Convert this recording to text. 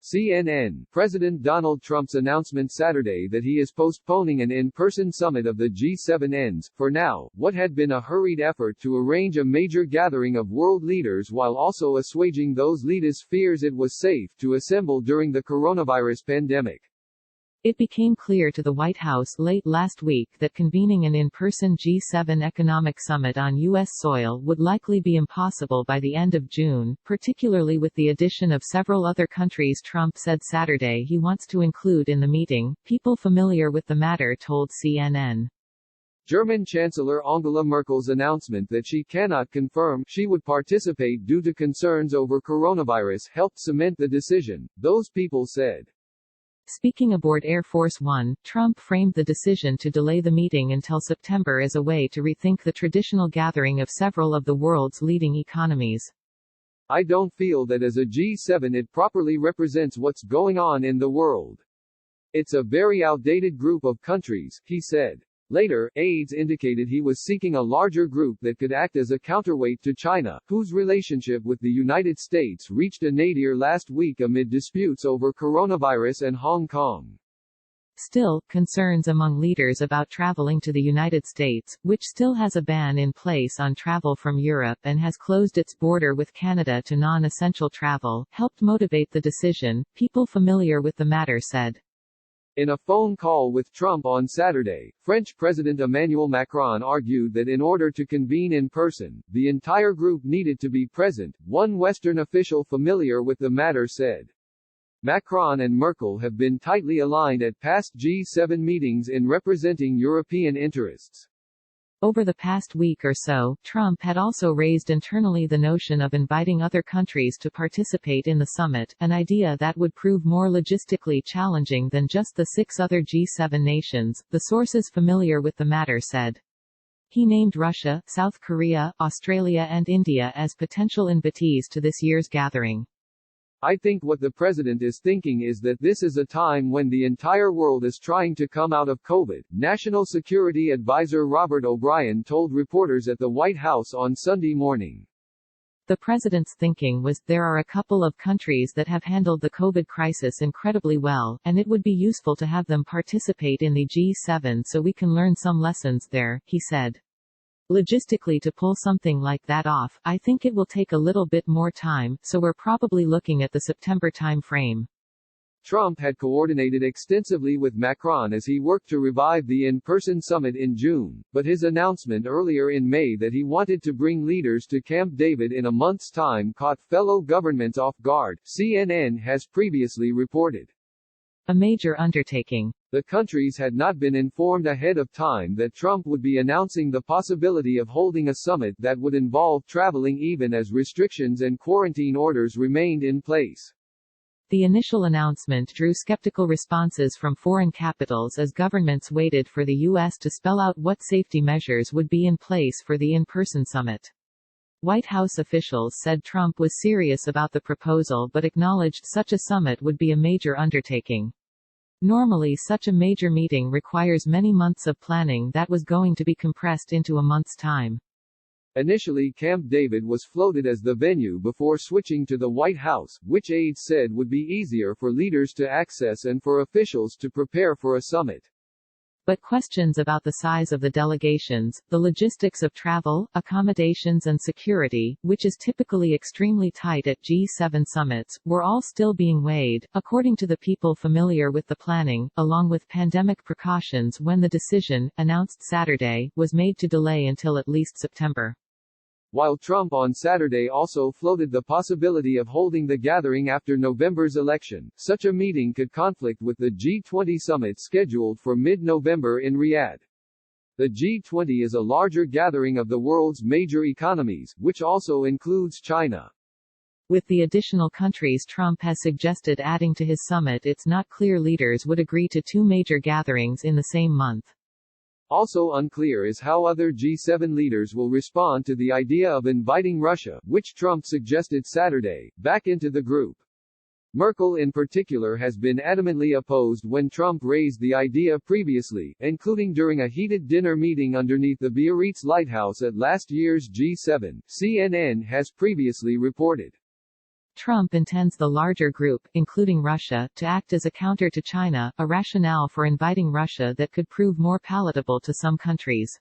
CNN, President Donald Trump's announcement Saturday that he is postponing an in-person summit of the G7 ends, for now, what had been a hurried effort to arrange a major gathering of world leaders while also assuaging those leaders' fears it was safe to assemble during the coronavirus pandemic. It became clear to the White House late last week that convening an in-person G7 economic summit on U.S. soil would likely be impossible by the end of June, particularly with the addition of several other countries Trump said Saturday he wants to include in the meeting, people familiar with the matter told CNN. German Chancellor Angela Merkel's announcement that she cannot confirm she would participate due to concerns over coronavirus helped cement the decision, those people said. Speaking aboard Air Force One, Trump framed the decision to delay the meeting until September as a way to rethink the traditional gathering of several of the world's leading economies. I don't feel that as a G7 it properly represents what's going on in the world. It's a very outdated group of countries, he said. Later, aides indicated he was seeking a larger group that could act as a counterweight to China, whose relationship with the United States reached a nadir last week amid disputes over coronavirus and Hong Kong. Still, concerns among leaders about traveling to the United States, which still has a ban in place on travel from Europe and has closed its border with Canada to non-essential travel, helped motivate the decision, people familiar with the matter said. In a phone call with Trump on Saturday, French President Emmanuel Macron argued that in order to convene in person, the entire group needed to be present, one Western official familiar with the matter said. Macron and Merkel have been tightly aligned at past G7 meetings in representing European interests. Over the past week or so, Trump had also raised internally the notion of inviting other countries to participate in the summit, an idea that would prove more logistically challenging than just the 6 other G7 nations, the sources familiar with the matter said. He named Russia, South Korea, Australia and India as potential invitees to this year's gathering. I think what the president is thinking is that this is a time when the entire world is trying to come out of COVID, National Security Advisor Robert O'Brien told reporters at the White House on Sunday morning. The president's thinking was, there are a couple of countries that have handled the COVID crisis incredibly well, and it would be useful to have them participate in the G7 so we can learn some lessons there, he said. Logistically, to pull something like that off, I think it will take a little bit more time, so we're probably looking at the September time frame. Trump had coordinated extensively with Macron as he worked to revive the in-person summit in June, but his announcement earlier in May that he wanted to bring leaders to Camp David in a month's time caught fellow governments off guard, CNN has previously reported. A major undertaking. The countries had not been informed ahead of time that Trump would be announcing the possibility of holding a summit that would involve traveling even as restrictions and quarantine orders remained in place. The initial announcement drew skeptical responses from foreign capitals as governments waited for the U.S. to spell out what safety measures would be in place for the in-person summit. White House officials said Trump was serious about the proposal but acknowledged such a summit would be a major undertaking. Normally such a major meeting requires many months of planning that was going to be compressed into a month's time. Initially Camp David was floated as the venue before switching to the White House, which aides said would be easier for leaders to access and for officials to prepare for a summit. But questions about the size of the delegations, the logistics of travel, accommodations and security, which is typically extremely tight at G7 summits, were all still being weighed, according to the people familiar with the planning, along with pandemic precautions when the decision, announced Saturday, was made to delay until at least September. While Trump on Saturday also floated the possibility of holding the gathering after November's election, such a meeting could conflict with the G20 summit scheduled for mid-November in Riyadh. The G20 is a larger gathering of the world's major economies, which also includes China. With the additional countries Trump has suggested adding to his summit, it's not clear leaders would agree to 2 major gatherings in the same month. Also unclear is how other G7 leaders will respond to the idea of inviting Russia, which Trump suggested Saturday, back into the group. Merkel in particular has been adamantly opposed when Trump raised the idea previously, including during a heated dinner meeting underneath the Biarritz lighthouse at last year's G7, CNN has previously reported. Trump intends the larger group, including Russia, to act as a counter to China, a rationale for inviting Russia that could prove more palatable to some countries.